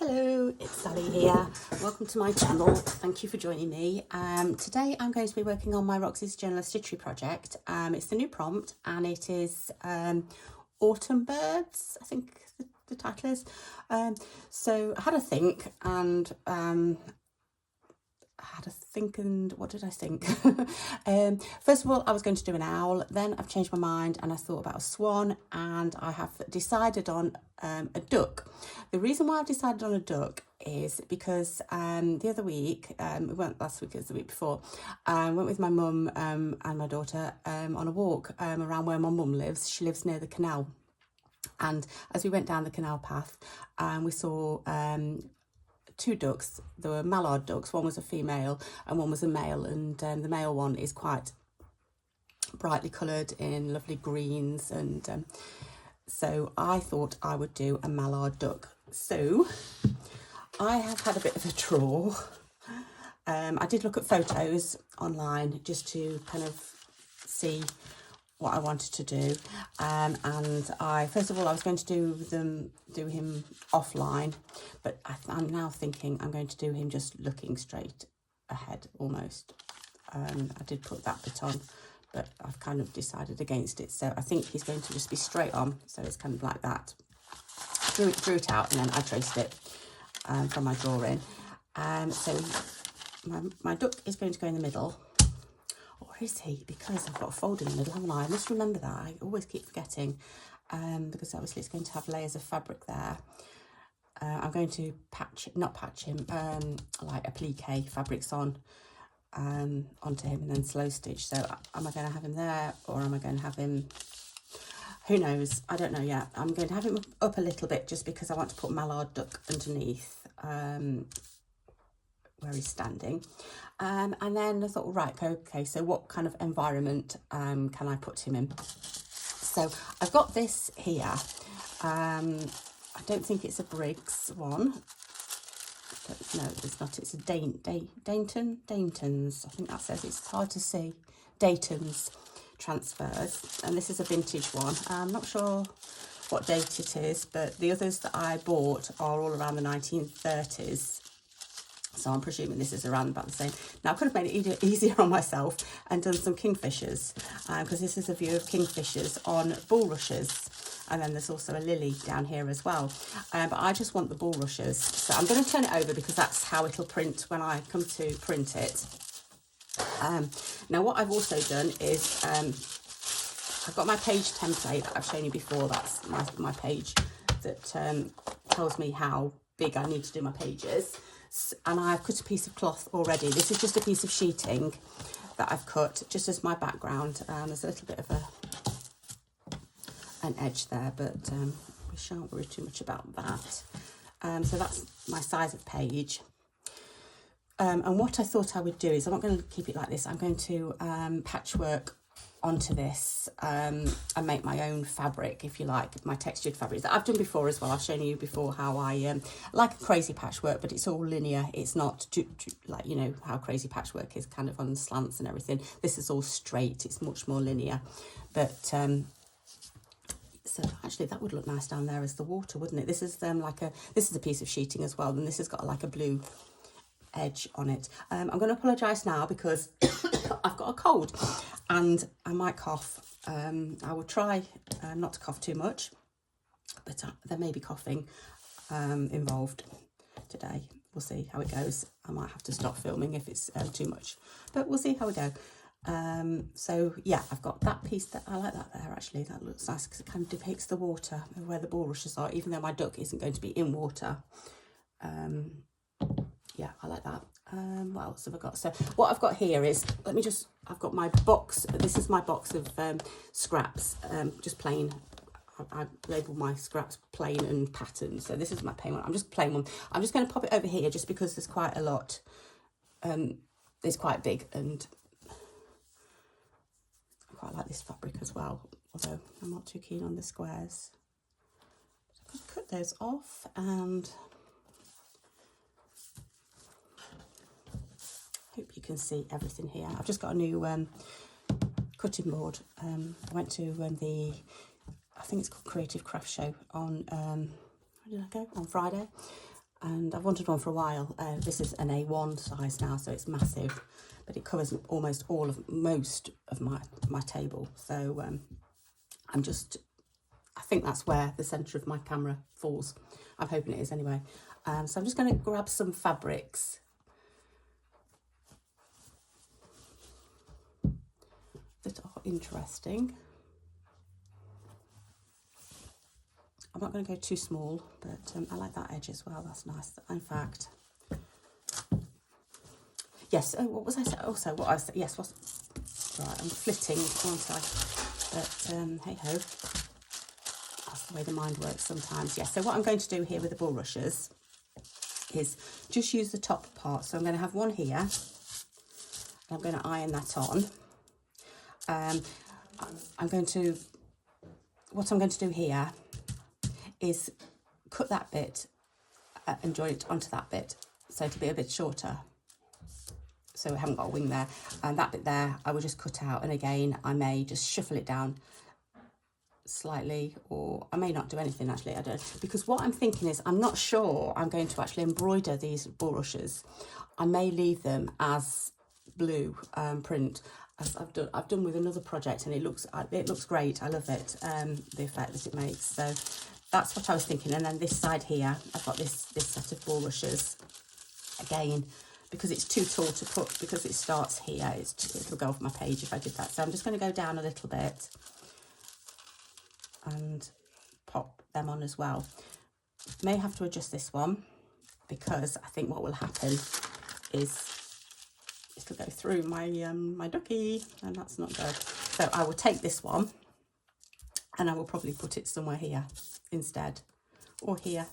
Hello, it's Sally here. Welcome to my channel. Thank you for joining me. Today I'm going to be working on my Roxy's Journal of Stitchery project. It's the new prompt and it is Autumn Birds, I think the title is. So I had a think and what did I think? First of all, I was going to do an owl, then I've changed my mind and I thought about a swan, and I have decided on a duck. The reason why I've decided on a duck is because the other week, we went last week, it was the week before, I went with my mum and my daughter on a walk around where my mum lives. She lives near the canal, and as we went down the canal path, we saw two ducks. There were mallard ducks. One was a female and one was a male, and the male one is quite brightly coloured in lovely greens, and so I thought I would do a mallard duck. So I have had a bit of a draw. I did look at photos online just to kind of see what I wanted to do, and I first of all I was going to do him offline, but I'm now thinking I'm going to do him just looking straight ahead almost. I did put that bit on, but I've kind of decided against it, so I think he's going to just be straight on, so it's kind of like that. Drew it out and then I traced it from my drawing. So my duck is going to go in the middle. Or is he? Because I've got a fold in the middle, haven't I? I must remember that. I always keep forgetting, because obviously it's going to have layers of fabric there. I'm going to not patch him, like applique fabrics onto him and then slow stitch. So am I going to have him there, or am I going to have him, who knows? I don't know yet. I'm going to have him up a little bit just because I want to put mallard duck underneath where he's standing. And then I thought, right, okay, so what kind of environment can I put him in? So I've got this here. I don't think it's a Briggs one. No, it's not. It's a Dayton's. I think that says, it's hard to see. Dayton's transfers. And this is a vintage one. I'm not sure what date it is, but the others that I bought are all around the 1930s. So I'm presuming this is around about the same. Now I could have made it easier on myself and done some kingfishers, because this is a view of kingfishers on bulrushes. And then there's also a lily down here as well. But I just want the bulrushes. So I'm going to turn it over because that's how it'll print when I come to print it. Now what I've also done is I've got my page template that I've shown you before. That's my page that tells me how big I need to do my pages. And I've cut a piece of cloth already. This is just a piece of sheeting that I've cut just as my background. There's a little bit of an edge there, but we shan't worry too much about that. So that's my size of page. And what I thought I would do is, I'm not going to keep it like this. I'm going to patchwork onto this and make my own fabric, if you like, my textured fabrics that I've done before as well. I've shown you before how I like a crazy patchwork, but it's all linear. It's not like, you know, how crazy patchwork is kind of on slants and everything. This is all straight. It's much more linear. But so actually that would look nice down there as the water, wouldn't it? This is this is a piece of sheeting as well, and this has got like a blue edge on it. I'm going to apologise now because I've got a cold and I might cough. I will try not to cough too much, but there may be coughing involved today. We'll see how it goes. I might have to stop filming if it's too much, but we'll see how we go. So yeah, I've got that piece. That I like that there, actually. That looks nice because it kind of depicts the water where the bulrushes are, even though my duck isn't going to be in water. Yeah, I like that. What else have I got? So what I've got here is, I've got my box. This is my box of scraps, just plain. I label my scraps plain and pattern. So this is my plain one. I'm just plain one. I'm just going to pop it over here just because there's quite a lot. It's quite big, and I quite like this fabric as well, although I'm not too keen on the squares. So I could cut those off, and hope you can see everything here. I've just got a new cutting board. I went to I think it's called Creative Craft Show on, where did I go? On Friday. and I've wanted one for a while. This is an A1 size now, so it's massive, but it covers almost most of my table. So I think that's where the centre of my camera falls. I'm hoping it is anyway. So I'm just going to grab some fabrics that are interesting. I'm not going to go too small, but I like that edge as well. That's nice. In fact, yes. Oh, what was I saying? Also, what I said. Yes. Right. I'm flitting, aren't I? But hey ho. That's the way the mind works sometimes. Yes. So what I'm going to do here with the bulrushes is just use the top part. So I'm going to have one here. And I'm going to iron that on. What I'm going to do here is cut that bit and join it onto that bit, so it'll be a bit shorter, so we haven't got a wing there, and that bit there I will just cut out, and again I may just shuffle it down slightly, or I may not do anything actually, I don't know, because what I'm thinking is I'm not sure I'm going to actually embroider these bulrushes. I may leave them as blue print, as I've done with another project, and it looks great. I love it, the effect that it makes. So that's what I was thinking. And then this side here, I've got this set of bulrushes again, because it's too tall to put, because it starts here. It'll go off my page if I did that. So I'm just going to go down a little bit and pop them on as well. May have to adjust this one, because I think what will happen is it'll go through my my ducky, and that's not good. So I will take this one and I will probably put it somewhere here instead, or here.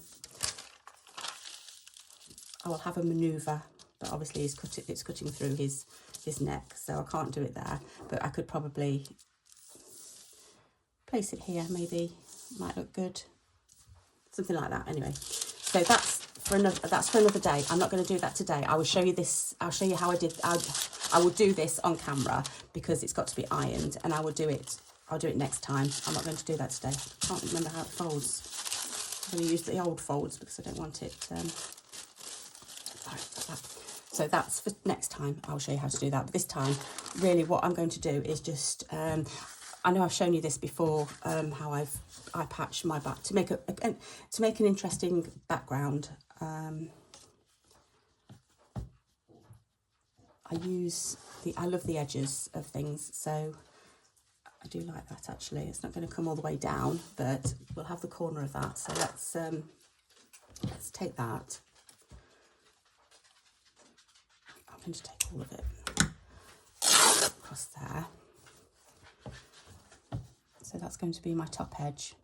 I will have a manoeuvre, but obviously it's cutting through his neck, so I can't do it there, but I could probably place it here, maybe. Might look good, something like that. Anyway, so that's for another day. I'm not going to do that today. I will show you this. I'll show you how I will do this on camera, because it's got to be ironed, and I'll do it next time. I'm not going to do that today. I can't remember how it folds. I'm going to use the old folds because I don't want it so that's for next time. I'll show you how to do that, but this time really what I'm going to do is just I know I've shown you this before, how I patch my back to make an interesting background. I love the edges of things, so I do like that actually. It's not going to come all the way down, but we'll have the corner of that. So let's take that. I'm going to take all of it across there. So that's going to be my top edge.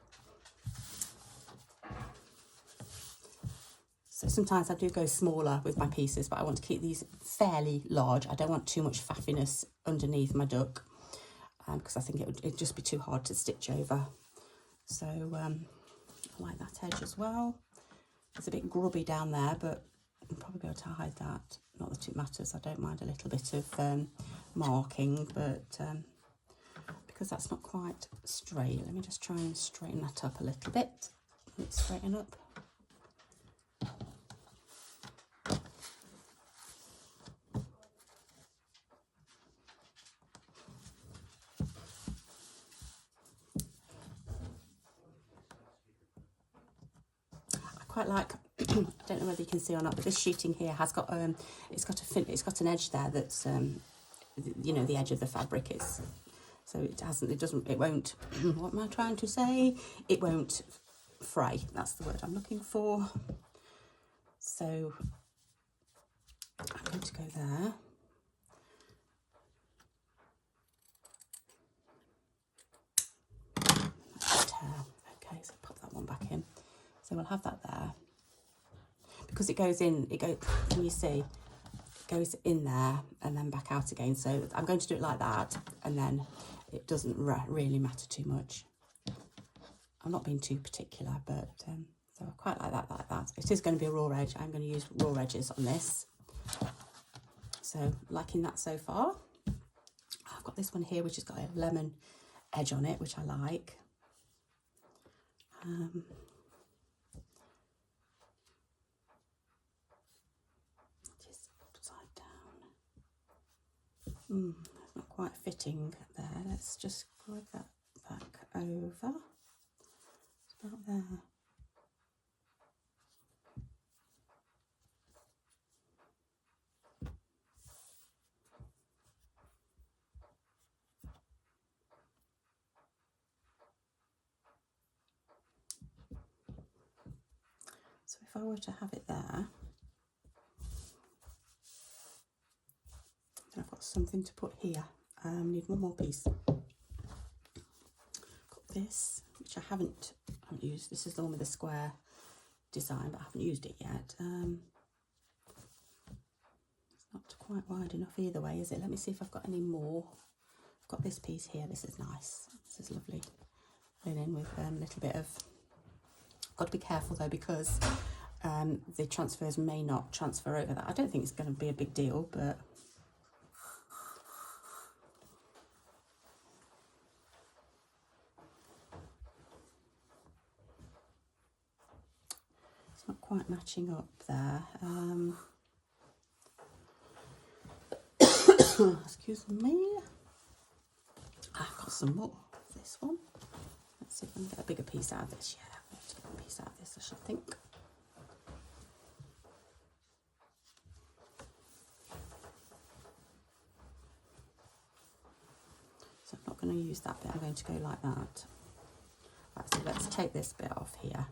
So sometimes I do go smaller with my pieces, but I want to keep these fairly large. I don't want too much faffiness underneath my duck, because I think it'd just be too hard to stitch over. So I like that edge as well. It's a bit grubby down there, but I'll probably be able to hide that. Not that it matters. I don't mind a little bit of marking, but because that's not quite straight, let me just try and straighten that up a little bit. Let's straighten up. Quite like, I don't know whether you can see or not, but this sheeting here has got it's got an edge there that's you know, the edge of the fabric is, so it won't what am I trying to say, it won't fray. That's the word I'm looking for. So I'm going to go there. Okay, so pop that one back in. So we'll have that there, because it goes in, can you see, it goes in there and then back out again. So I'm going to do it like that, and then it doesn't really matter too much. I'm not being too particular, but so I quite like that. It is going to be a raw edge. I'm going to use raw edges on this. So liking that so far. I've got this one here, which has got a lemon edge on it, which I like. It's not quite fitting there. Let's just grab that back over. It's about there. So if I were to have it there, then I've got something to put here. Need one more piece. Got this, which I haven't used. This is the one with the square design, but I haven't used it yet. It's not quite wide enough either way, is it? Let me see if I've got any more. I've got this piece here. This is nice. This is lovely. Linen with a little bit of... Got to be careful though, because the transfers may not transfer over that. I don't think it's going to be a big deal, but... Not quite matching up there. Excuse me. I've got some more of this one. Let's see if I can get a bigger piece out of this. Yeah, I'm going to get a piece out of this, I should think. So I'm not going to use that bit. I'm going to go like that. Right, so let's take this bit off here.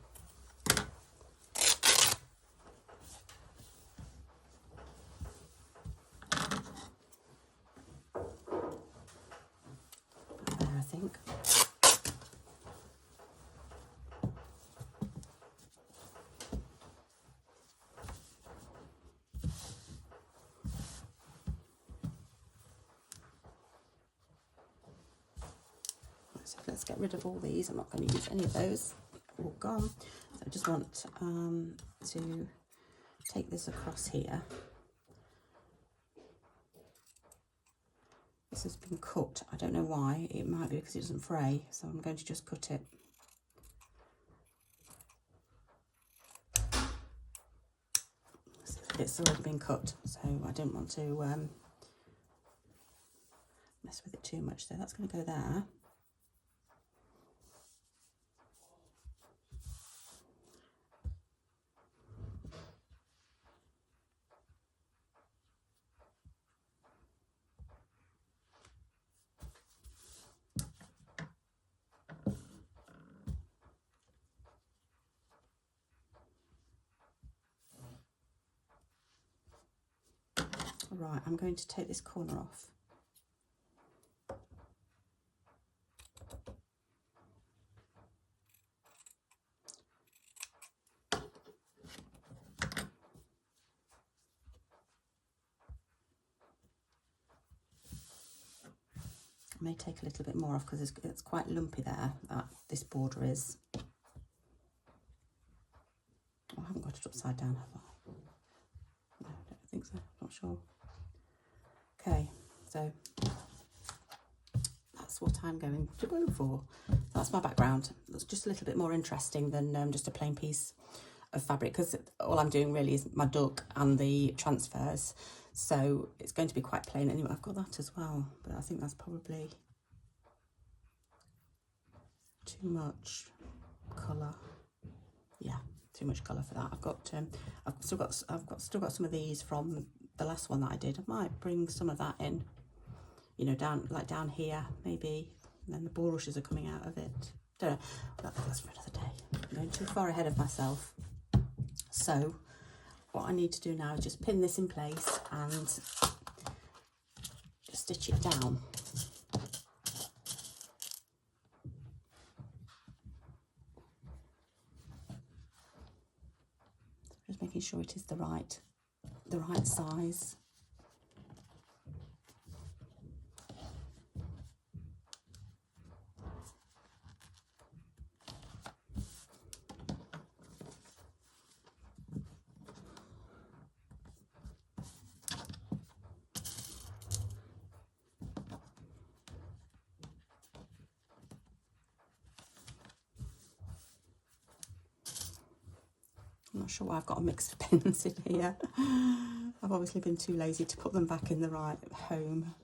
So let's get rid of all these. I'm not going to use any of those. All gone. So I just want to take this across here. This has been cut. I don't know why. It might be because it doesn't fray. So I'm going to just cut it. It's already been cut, so I don't want to mess with it too much. So that's going to go there. Right, I'm going to take this corner off. I may take a little bit more off because it's quite lumpy there, this border is. Oh, I haven't got it upside down, have I? No, I don't think so, not sure. Okay, so that's what I'm going to go for. So that's my background. It's just a little bit more interesting than just a plain piece of fabric, because all I'm doing really is my duck and the transfers. So it's going to be quite plain anyway. I've got that as well, but I think that's probably too much colour. Yeah, too much colour for that. I've still got some of these from the last one that I did. I might bring some of that in, you know, down here maybe, and then the bulrushes are coming out of it. Don't know. That's for another day. I'm going too far ahead of myself. So what I need to do now is just pin this in place and just stitch it down. Just making sure it is the right size. I'm not sure why I've got a mix of pins in here. I've obviously been too lazy to put them back in the right home.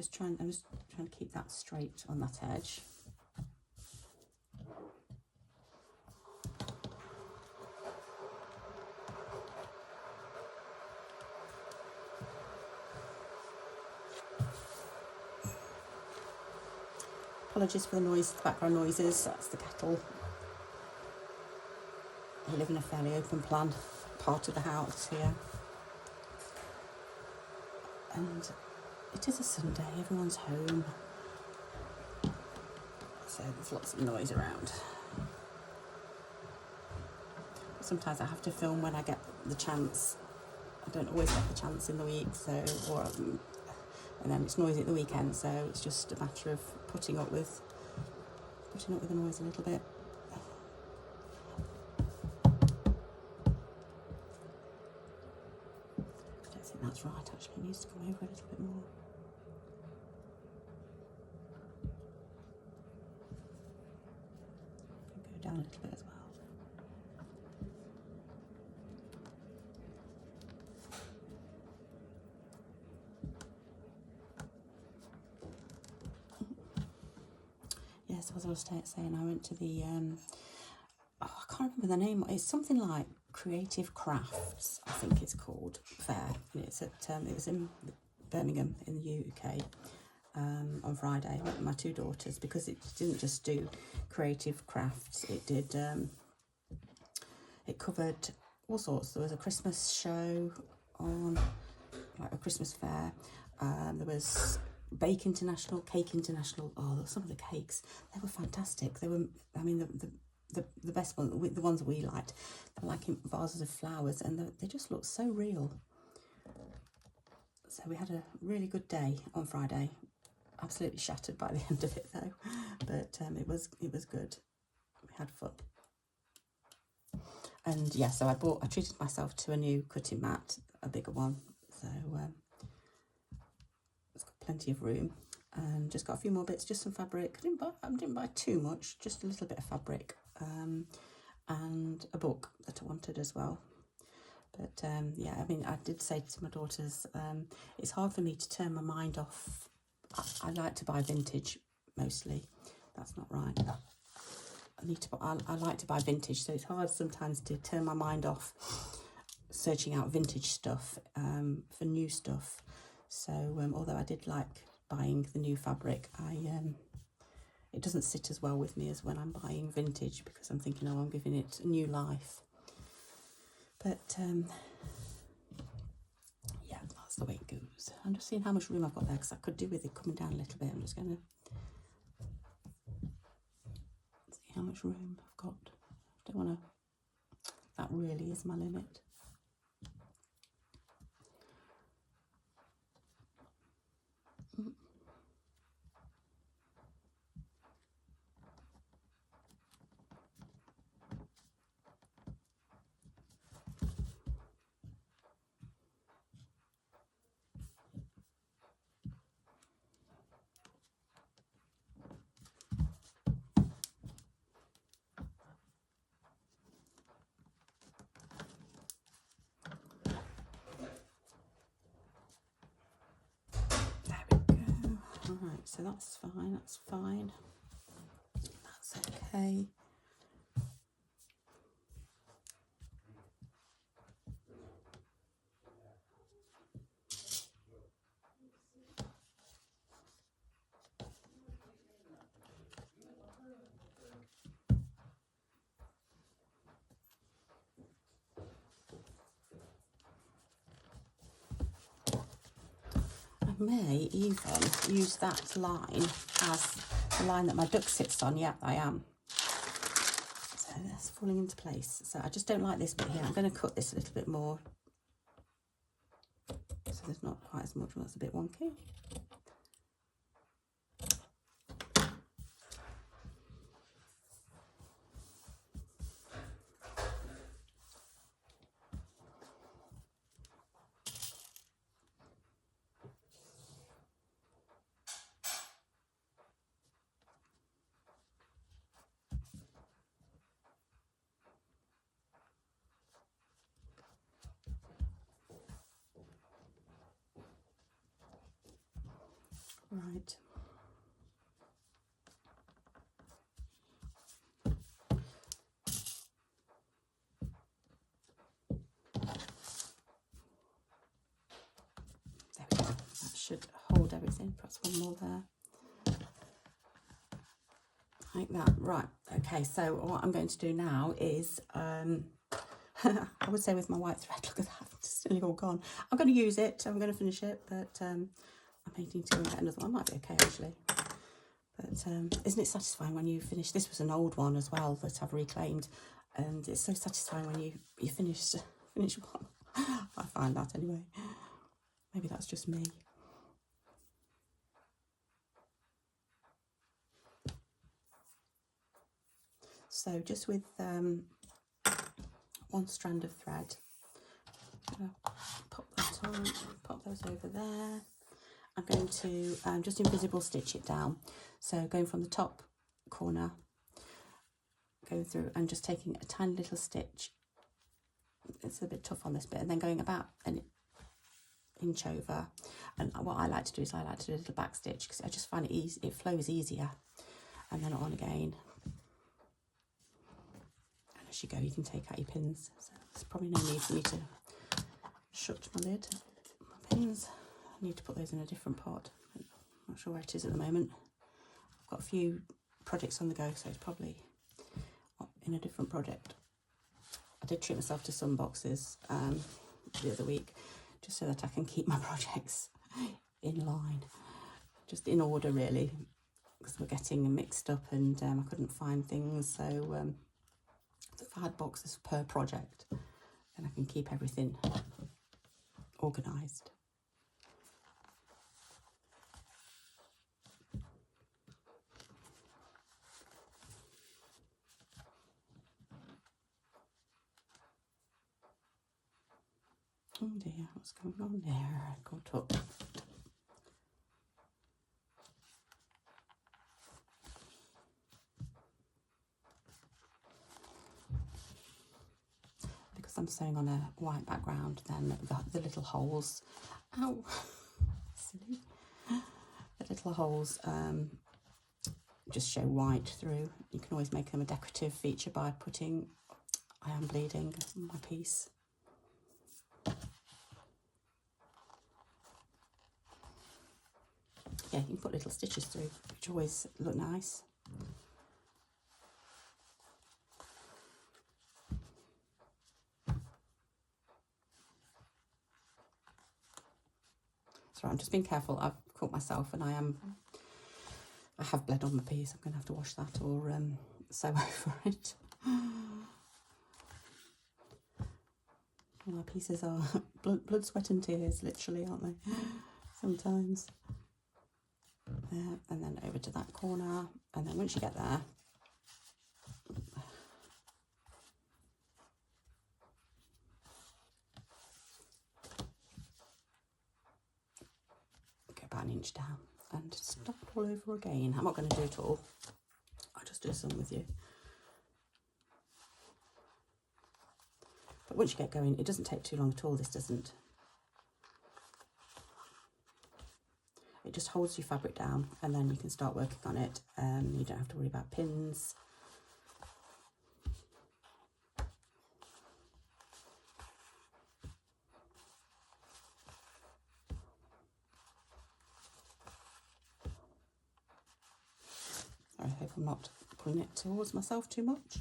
just trying to keep that straight on that edge. Apologies for the noise, the background noises. That's the kettle. We live in a fairly open plan part of the house here. And it is a Sunday, everyone's home. So there's lots of noise around. Sometimes I have to film when I get the chance. I don't always get the chance in the week, and then it's noisy at the weekend, so it's just a matter of putting up with the noise a little bit. I don't think that's right, actually. It needs to come over a little bit more. Go down a little bit as well. Yes, as I was saying, I went to the, I can't remember the name. It's something like Creative Crafts, I think it's called, fair. It's at, it was in Birmingham in the UK on Friday. I went with my two daughters because it didn't just do creative crafts. It did, it covered all sorts. There was a Christmas show on, like a Christmas fair. There was Bake International, Cake International. Oh, some of the cakes, they were fantastic. They were, I mean, the best ones, the ones that we liked, they were like in vases of flowers, and they just looked so real. So we had a really good day on Friday. Absolutely shattered by the end of it though, but it was good. We had fun. And yeah, so I treated myself to a new cutting mat, a bigger one. So it's got plenty of room, and just got a few more bits, just some fabric. I didn't buy too much, just a little bit of fabric, and a book that I wanted as well. But yeah, I mean, I did say to my daughters, it's hard for me to turn my mind off. I like to buy vintage mostly. That's not right. I like to buy vintage, so it's hard sometimes to turn my mind off searching out vintage stuff for new stuff. So although I did like buying the new fabric, it doesn't sit as well with me as when I'm buying vintage, because I'm thinking, oh, I'm giving it a new life. But yeah, that's the way it goes. I'm just seeing how much room I've got there, because I could do with it coming down a little bit. I'm just going to see how much room I've got. I don't want to, that really is my limit. Right, so that's fine, that's okay. I may even use that line as the line that my duck sits on. Yep, I am. So that's falling into place. So I just don't like this bit here. I'm going to cut this a little bit more, so there's not quite as much. That's a bit wonky. Right. There we go. That should hold everything. Perhaps one more there. Like that. Right. Okay, so what I'm going to do now is, I would say with my white thread, look at that, it's nearly all gone. I'm going to use it, I'm going to finish it, but I may need to go and get another one. Might be okay, actually. But isn't it satisfying when you finish? This was an old one as well that I've reclaimed, and it's so satisfying when you finish one. I find that anyway. Maybe that's just me. So just with one strand of thread, pop that on, pop those over there. I'm going to just invisible stitch it down. So going from the top corner, going through and just taking a tiny little stitch. It's a bit tough on this bit, and then going about an inch over. And what I like to do is I like to do a little back stitch because I just find it easy, it flows easier. And then on again. And as you go, you can take out your pins. So there's probably no need for me to shut my lid. My pins, I need to put those in a different pot. I'm not sure where it is at the moment. I've got a few projects on the go, so it's probably in a different project. I did treat myself to some boxes the other week, just so that I can keep my projects in line, just in order really, because we're getting mixed up and I couldn't find things. So if I had boxes per project, then I can keep everything organised. Oh dear, what's going on there? I got up. Because I'm sewing on a white background, then the little holes, ow, silly, the little holes just show white through. You can always make them a decorative feature by putting I am bleeding on my piece. Yeah, you can put little stitches through, which always look nice. So I'm just being careful. I've caught myself, and I have bled on my piece. I'm going to have to wash that or sew over it. My pieces are blood, sweat and tears, literally, aren't they? Sometimes. There, and then over to that corner, and then once you get there, go about an inch down and start all over again. I'm not going to do it all. I'll just do some with you. But once you get going, it doesn't take too long at all. This doesn't. It just holds your fabric down, and then you can start working on it. You don't have to worry about pins. I hope I'm not pulling it towards myself too much.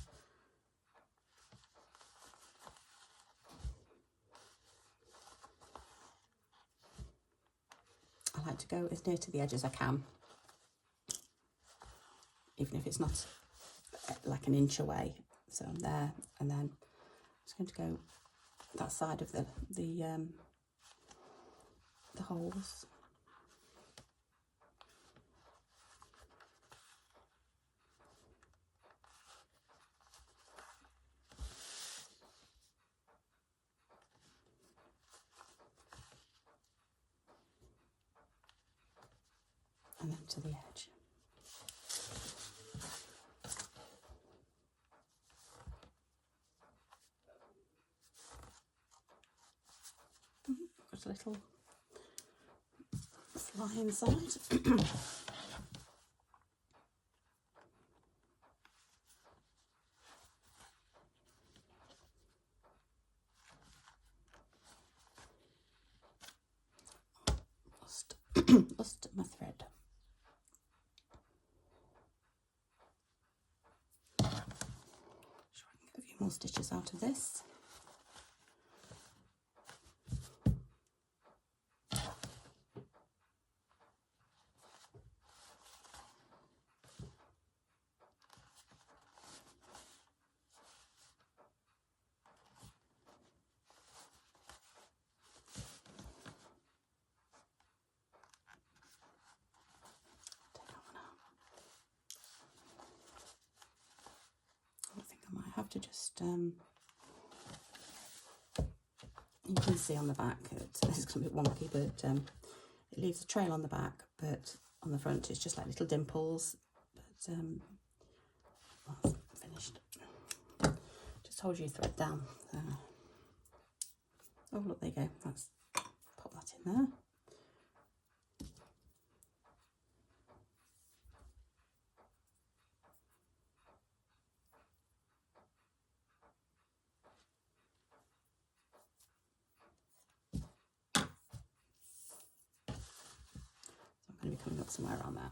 I like to go as near to the edge as I can, even if it's not like an inch away. So I'm there, and then I'm just going to go that side of the holes. And then to the edge. Got a little lie inside. Lost my thread. Try and get a few more stitches out of this. I have to just you can see on the back it's going to be wonky, but it leaves a trail on the back, but on the front it's just like little dimples. But well, finished. Just hold your thread down. Oh look, there you go. Let's pop that in there. Going to be coming up somewhere around there.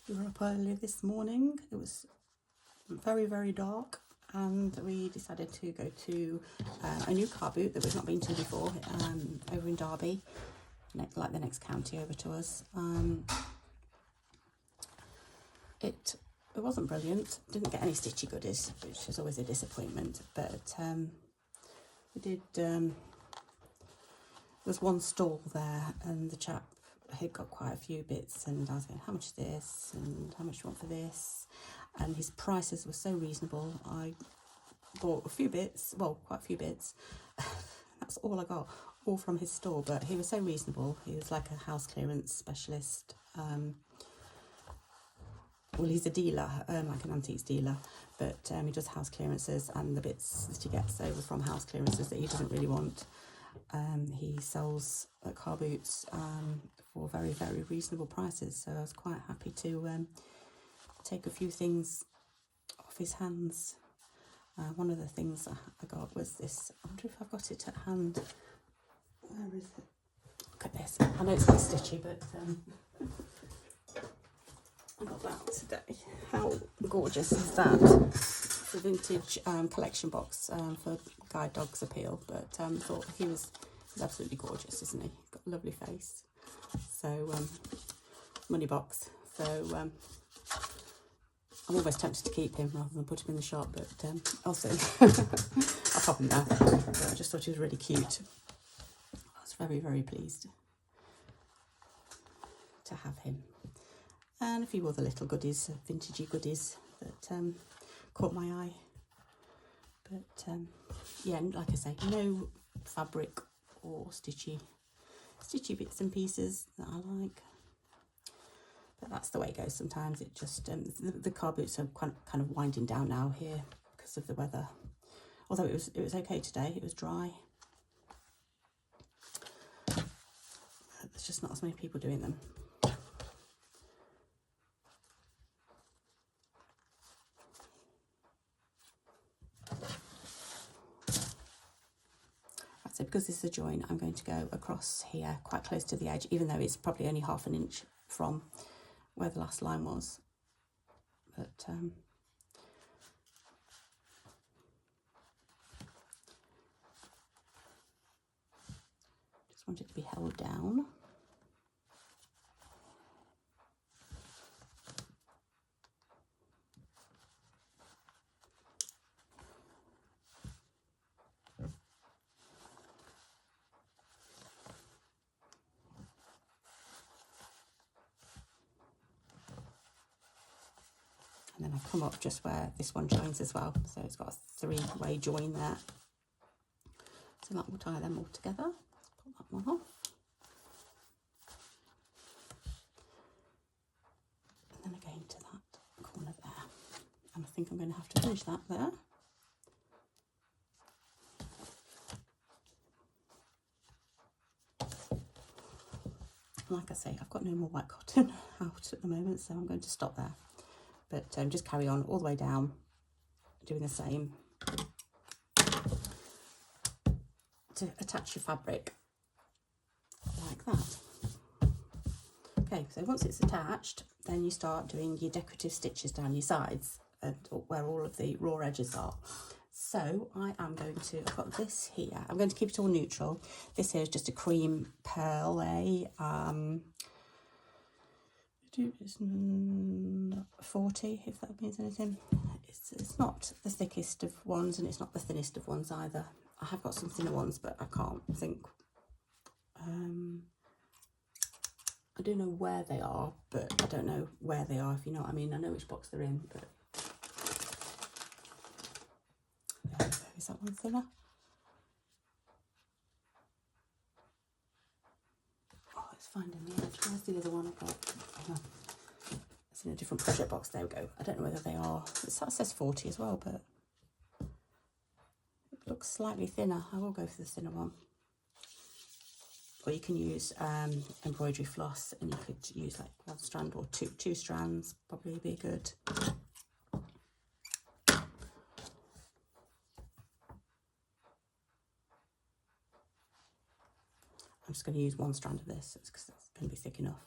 We were up early this morning. It was very, very dark, and we decided to go to a new car boot that we've not been to before, over in Derby, like the next county over to us. It wasn't brilliant. Didn't get any stitchy goodies, which is always a disappointment. But we did. There was one stall there, and the chap had got quite a few bits, and I was going, how much is this, and how much do you want for this? And his prices were so reasonable. I bought a few bits, well, quite a few bits. That's all I got, all from his store, but he was so reasonable. He was like a house clearance specialist. Well, he's a dealer, like an antiques dealer, but he does house clearances, and the bits that he gets over from house clearances that he doesn't really want, he sells at car boots for very, very reasonable prices. So I was quite happy to take a few things off his hands. One of the things I got was this. I wonder if I've got it at hand. Where is it? Look at this. I know it's not stitchy, but I got that today. How gorgeous is that? It's a vintage collection box for Guide Dogs Appeal, but I thought he's absolutely gorgeous, isn't he? Got a lovely face. So money box. So I'm always tempted to keep him rather than put him in the shop, but I'll see. I'll pop him down. I just thought he was really cute. I was very, very pleased to have him. And a few other little goodies, vintagey goodies that caught my eye. But yeah, like I say, no fabric or stitchy bits and pieces that I like. But that's the way it goes sometimes. It just the car boots are kind of winding down now here because of the weather. Although it was okay today. It was dry. There's just not as many people doing them. So because this is a join, I'm going to go across here quite close to the edge, even though it's probably only half an inch from where the last line was. But want it to be held down. And then I come up just where this one joins as well. So it's got a three-way join there. So that will tie them all together. Let's put that one off. And then again to that corner there. And I think I'm going to have to finish that there. Like I say, I've got no more white cotton out at the moment, so I'm going to stop there. But just carry on all the way down, doing the same to attach your fabric like that. Okay, so once it's attached, then you start doing your decorative stitches down your sides and where all of the raw edges are. So I am going to, I've got this here, I'm going to keep it all neutral. This here is just a cream pearl, it's 40, if that means anything. It's not the thickest of ones and it's not the thinnest of ones either. I have got some thinner ones, but I can't think. I do know where they are, but I don't know where they are, if you know what I mean. I know which box they're in, but is that one thinner? Oh, it's finding the edge. Where's the other one I've got? Oh, it's in a different project box. There we go. I don't know whether they are. It says 40 as well, but it looks slightly thinner. I will go for the thinner one. Or you can use embroidery floss, and you could use like one strand or two strands. Probably be good. I'm just going to use one strand of this because it's going to be thick enough.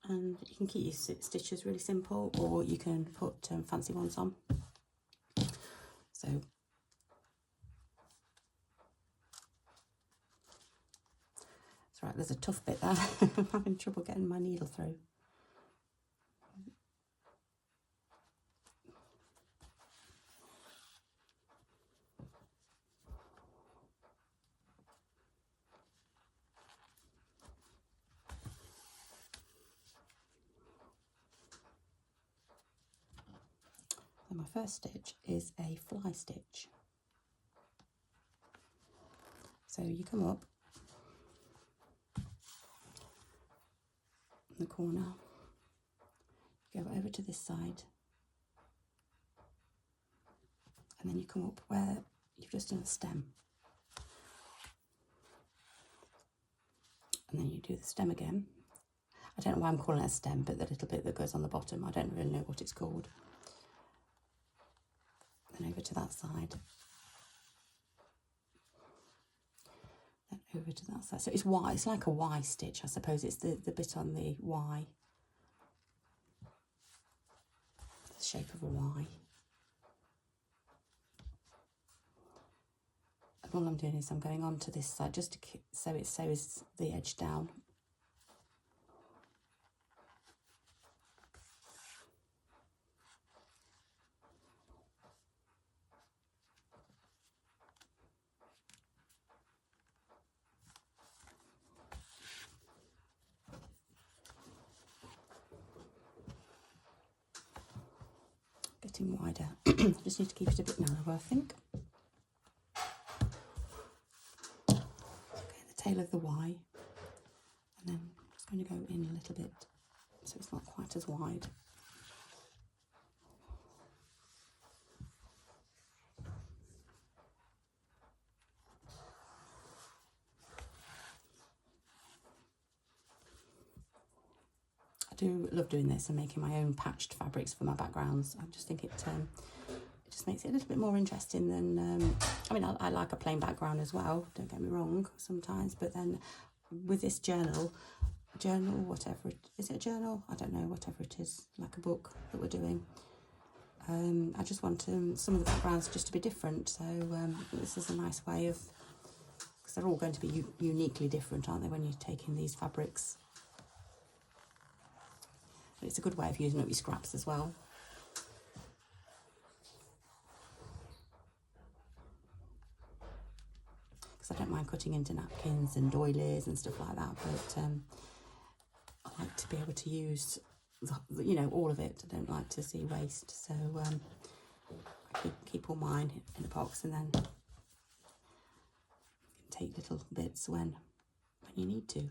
And you can keep your stitches really simple, or you can put fancy ones on. So it's right, there's a tough bit there. I'm having trouble getting my needle through. So my first stitch is a fly stitch. So you come up in the corner, you go over to this side, and then you come up where you've just done a stem. And then you do the stem again. I don't know why I'm calling it a stem, but the little bit that goes on the bottom, I don't really know what it's called. Then over to that side. Then over to that side. So it's Y, it's like a Y stitch, I suppose. It's the bit on the Y. The shape of a Y. And all I'm doing is I'm going on to this side just to keep, so it sews the edge down. Getting wider. Just need to keep it a bit narrower, I think. Okay, the tail of the Y, and then I'm just going to go in a little bit so it's not quite as wide. I do love doing this and making my own patched fabrics for my backgrounds. I just think it just makes it a little bit more interesting than, I mean, I like a plain background as well, don't get me wrong, sometimes, but then with this journal, whatever, is it a journal? I don't know, whatever it is, like a book that we're doing. I just want some of the backgrounds just to be different, so this is a nice way of, because they're all going to be uniquely different, aren't they, when you're taking these fabrics. But it's a good way of using up your scraps as well. Because I don't mind cutting into napkins and doilies and stuff like that, but I like to be able to use, you know, all of it. I don't like to see waste, so I keep all mine in a box, and then you can take little bits when you need to.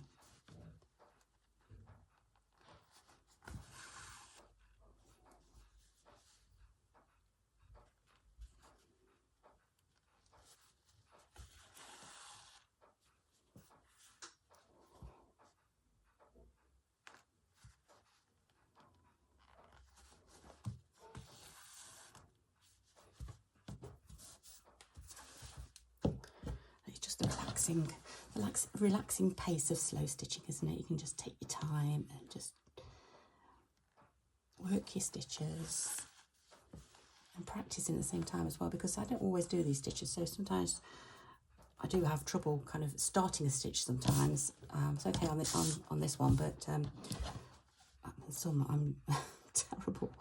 It's just the relaxing pace of slow stitching, isn't it? You can just take your time and just work your stitches and practice at the same time as well, because I don't always do these stitches, so sometimes I do have trouble kind of starting a stitch sometimes. It's okay on this one, but some I'm terrible.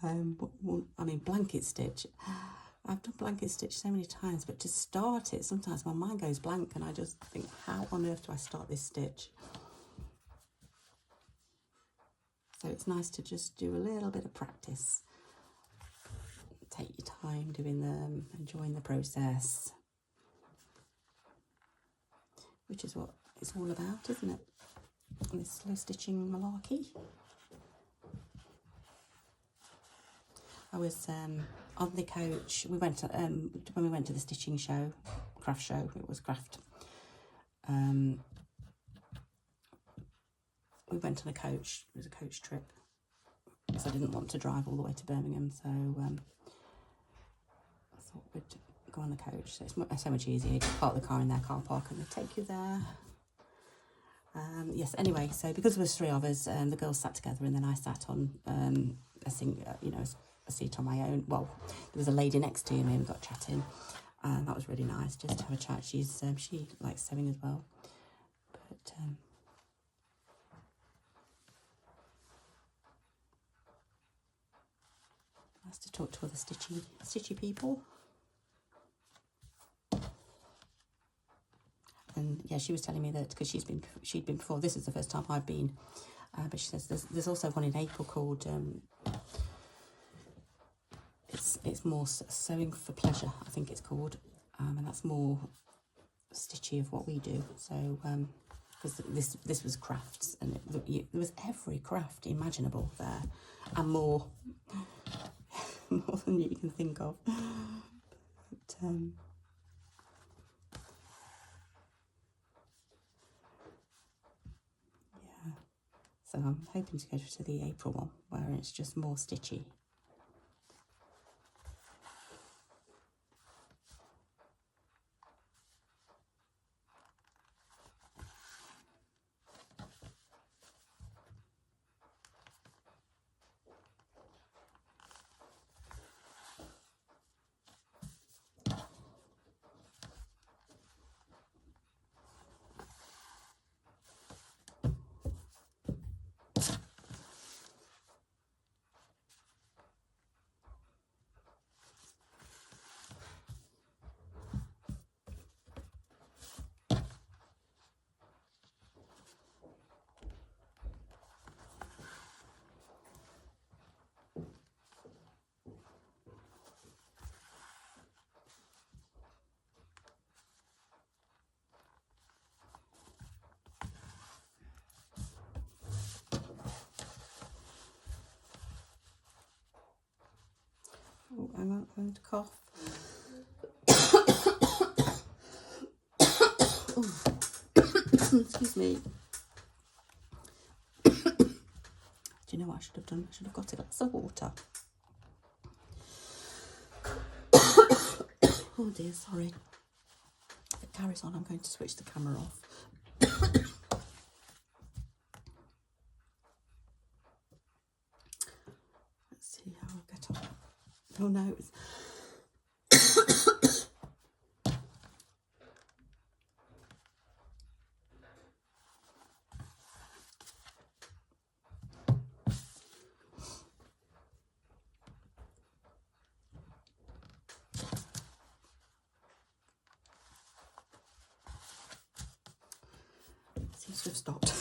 I mean, blanket stitch. I've done blanket stitch so many times, but to start it, sometimes my mind goes blank and I just think, how on earth do I start this stitch? So it's nice to just do a little bit of practice. Take your time doing them, enjoying the process, which is what it's all about, isn't it? This slow stitching malarkey. I was on the coach. We went when we went to the stitching show, craft show. It was craft. We went on a coach. It was a coach trip because I didn't want to drive all the way to Birmingham. So I thought we'd go on the coach. So it's so much easier. You just park the car in their car park and they take you there. Yes. Anyway, so because there was 3 of us, the girls sat together, and then I sat on a seat on my own. Well, there was a lady next to me, and we got chatting, and that was really nice just to have a chat. She likes sewing as well, but nice to talk to other stitchy people. And yeah, she was telling me that because she'd been before. This is the first time I've been, but she says there's also one in April called it's more sewing for pleasure, I think it's called, and that's more stitchy of what we do. So because this was crafts, and there was every craft imaginable there, and more than you can think of. But, yeah, so I'm hoping to go to the April one where it's just more stitchy. Oh, hang on, I'm going to cough. Excuse me. Do you know what I should have done? I should have got a glass of water. Oh dear, sorry. If it carries on, I'm going to switch the camera off. Let's see how I get on. Oh no. Seems to have stopped.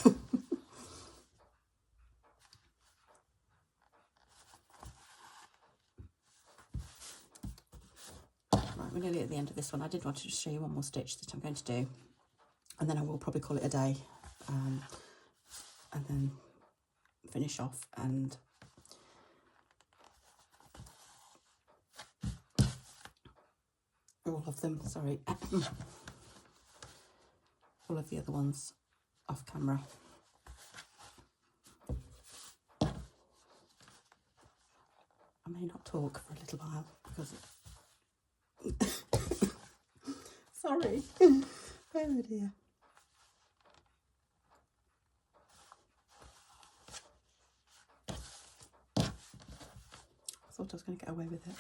Right, we're nearly at the end of this one. I did want to just show you one more stitch that I'm going to do, and then I will probably call it a day, and then finish off. And all of them, sorry, all of the other ones off camera. I may not talk for a little while because sorry. Oh dear. I thought I was going to get away with it.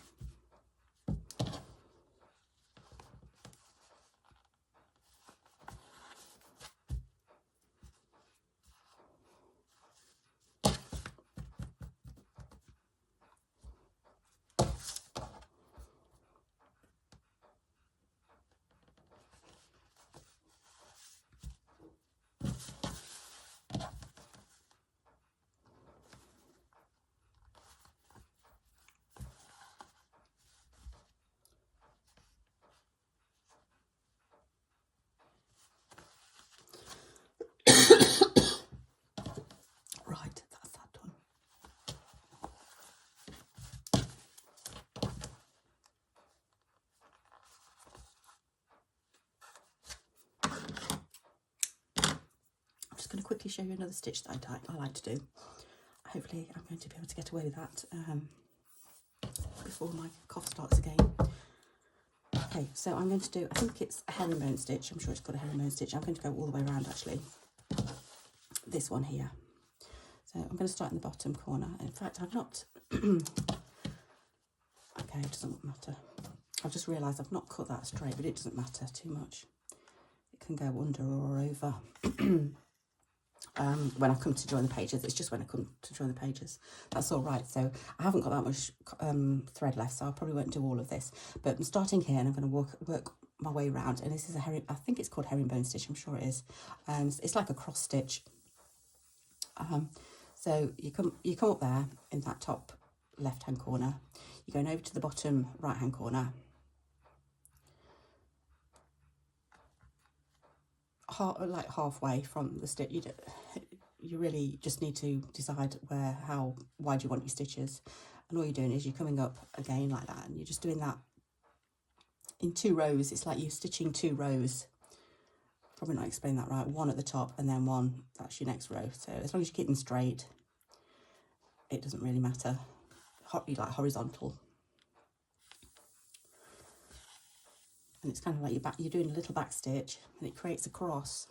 Right, that's that done. I'm just going to quickly show you another stitch that I like to do. Hopefully I'm going to be able to get away with that before my cough starts again. Okay, so I'm going to do, I think it's a herringbone stitch. I'm sure it's called a herringbone stitch. I'm going to go all the way around actually. This one here. So I'm going to start in the bottom corner. In fact, I've not, okay, it doesn't matter. I've just realised I've not cut that straight, but it doesn't matter too much. It can go under or over. When I come to join the pages, it's just when I come to join the pages. That's all right. So I haven't got that much thread left, so I probably won't do all of this. But I'm starting here, and I'm going to work my way around. And this is I think it's called herringbone stitch. I'm sure it is. It's like a cross stitch. So you come up there in that top left hand corner. You're going over to the bottom right hand corner. Like halfway from the stitch, you really just need to decide how wide you want your stitches, and all you're doing is you're coming up again like that, and you're just doing that in 2 rows. It's like you're stitching 2 rows. Probably not explain that right. One at the top and then one, that's your next row. So as long as you keep them straight, it doesn't really matter. Like horizontal. And it's kind of like you're doing a little back stitch, and it creates a cross.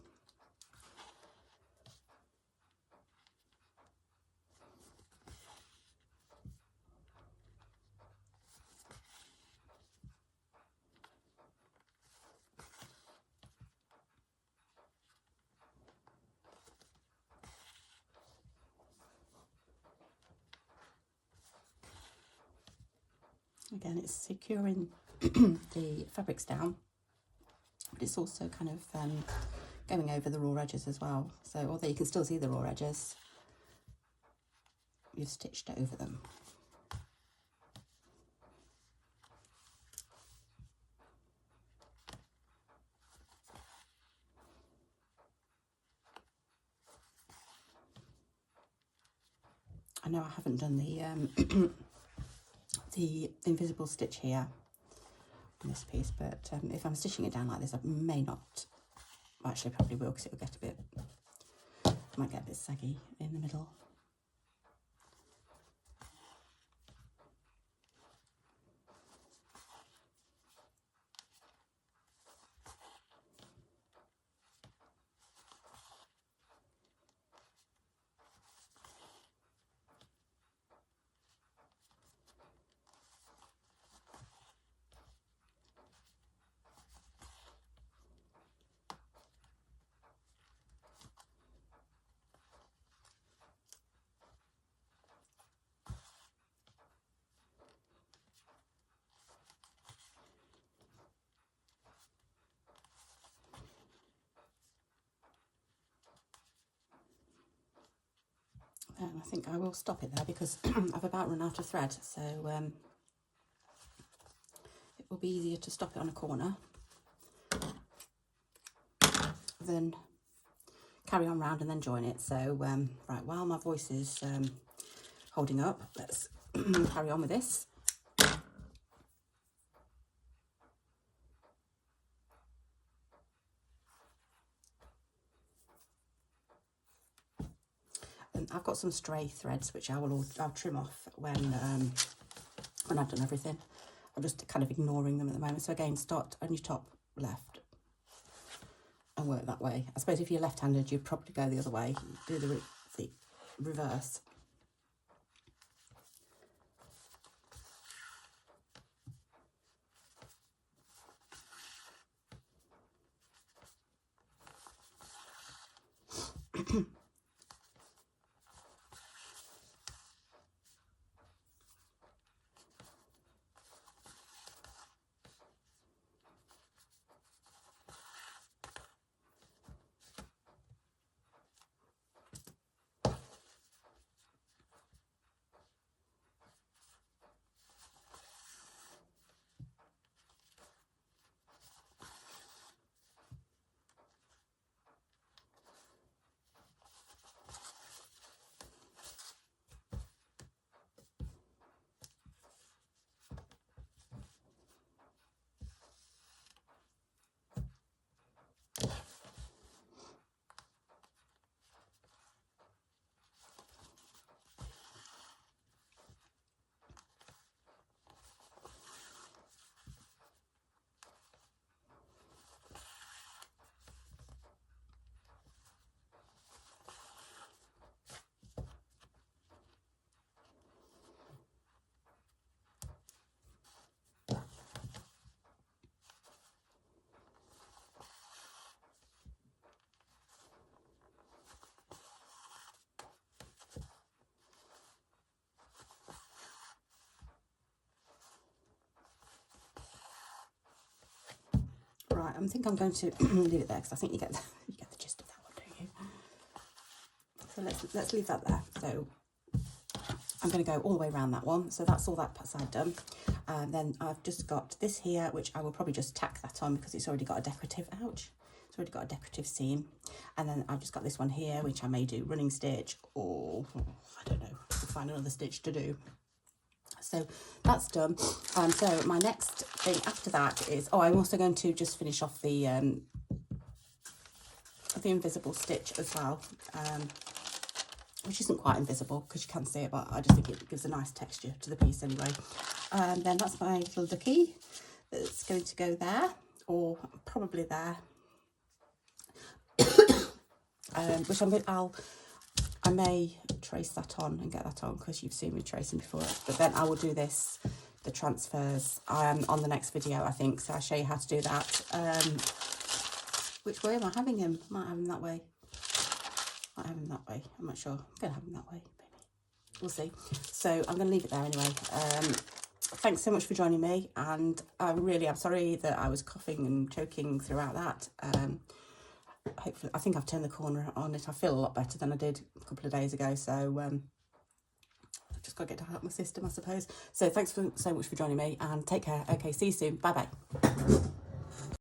Again, it's securing the fabrics down, but it's also kind of going over the raw edges as well. So although you can still see the raw edges, you've stitched over them. I know I haven't done the the invisible stitch here on this piece, but if I'm stitching it down like this, I may not. Well, actually, probably will, because it will get might get a bit saggy in the middle. think I will stop it there because I've about run out of thread, so it will be easier to stop it on a corner than carry on round and then join it. So right, while my voice is holding up, let's carry on with this. I've got some stray threads which I'll trim off when I've done everything. I'm just kind of ignoring them at the moment. So again, start on your top left and work that way. I suppose if you're left-handed, you'd probably go the other way, do the reverse. Right, I think I'm going to leave it there because I think you get the gist of that one, don't you? So let's leave that there. So I'm going to go all the way around that one. So that's all that side done. And then I've just got this here, which I will probably just tack that on because it's already got a decorative, ouch, it's already got a decorative seam. And then I've just got this one here, which I may do running stitch or, I don't know, find another stitch to do. So that's done. So my next thing after that is, I'm also going to just finish off the invisible stitch as well, which isn't quite invisible because you can see it, but I just think it gives a nice texture to the piece anyway. And then that's my little ducky that's going to go there, or probably there, which I may trace that on and get that on because you've seen me tracing before, but then I will do the transfers on the next video, I think, so I'll show you how to do that. Which way am I having him? I might have him that way. Might have him that way, I'm not sure. I'm gonna have him that way, maybe. We'll see. So I'm gonna leave it there anyway. Thanks so much for joining me, and I'm sorry that I was coughing and choking throughout that. Hopefully, I think I've turned the corner on it. I feel a lot better than I did a couple of days ago, so I've just got to get to help my system, I suppose. So thanks so much for joining me, and take care. Okay, see you soon. Bye bye.